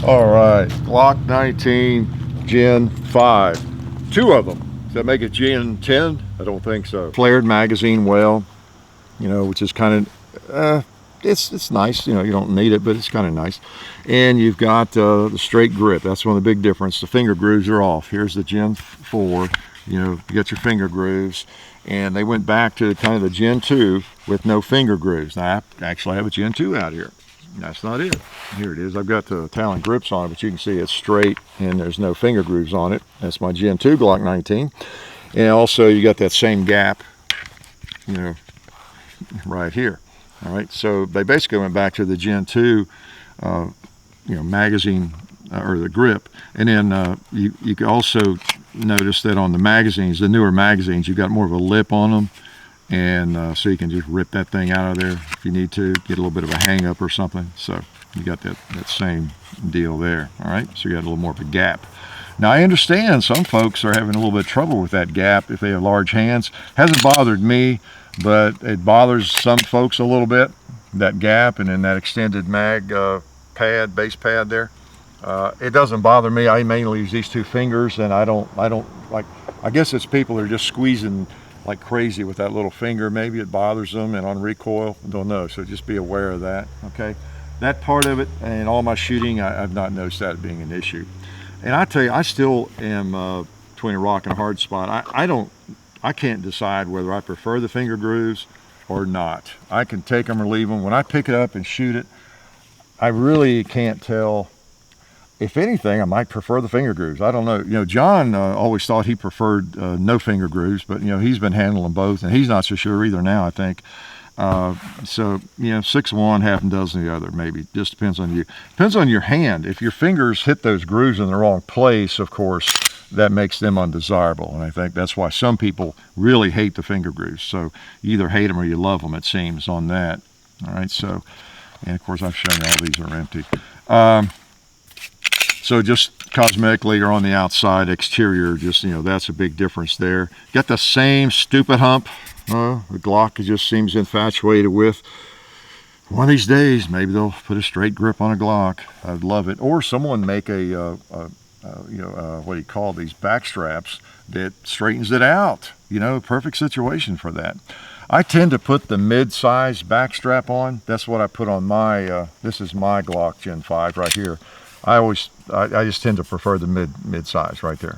All right, Glock 19 Gen 5. Two of them. Does that make it Gen 10? I don't think so. Flared magazine well, you know, which is kind of, it's nice. You know, you don't need it, but it's kind of nice. And you've got the straight grip. That's one of the big difference. The finger grooves are off. Here's the Gen 4. You know, you got your finger grooves. And they went back to kind of the Gen 2 with no finger grooves. Now, I actually have a Gen 2 out here. That's not it. Here it is. I've got the Talon grips on it, but you can see it's straight and there's no finger grooves on it. That's my Gen 2 Glock 19. And also you got that same gap, you know, right here. All right, so they basically went back to the Gen 2, you know, magazine or the grip. And then you can also notice that on the magazines, the newer magazines, you've got more of a lip on them. And so you can just rip that thing out of there if you need to, get a little bit of a hang up or something. So you got that same deal there. All right, so you got a little more of a gap. Now I understand some folks are having a little bit of trouble with that gap if they have large hands. Hasn't bothered me, but it bothers some folks a little bit, that gap, and then that extended mag pad, base pad there. It doesn't bother me. I mainly use these two fingers, and I don't like, I guess it's people who are just squeezing like crazy with that little finger. Maybe it bothers them, and on recoil, don't know. So just be aware of that, okay? That part of it, and all my shooting, I've not noticed that being an issue. And I tell you, I still am between a rock and a hard spot. I can't decide whether I prefer the finger grooves or not. I can take them or leave them. When I pick it up and shoot it, I really can't tell. If anything, I might prefer the finger grooves. I don't know. You know, John always thought he preferred no finger grooves, but, you know, he's been handling both, and he's not so sure either now, I think. So, you know, 6 one, half a dozen the other, maybe. Just depends on you. Depends on your hand. If your fingers hit those grooves in the wrong place, of course, that makes them undesirable. And I think that's why some people really hate the finger grooves. So you either hate them or you love them, it seems, on that. All right, so, and of course, I'm showing you all these are empty. So just cosmetically or on the outside exterior, just, you know, that's a big difference there. Got the same stupid hump. The Glock just seems infatuated with. One of these days, maybe they'll put a straight grip on a Glock. I'd love it. Or someone make a, you know, what do you call these, backstraps that straightens it out. You know, perfect situation for that. I tend to put the mid-size backstrap on. That's what I put on my, this is my Glock Gen 5 right here. I just tend to prefer the mid-size right there.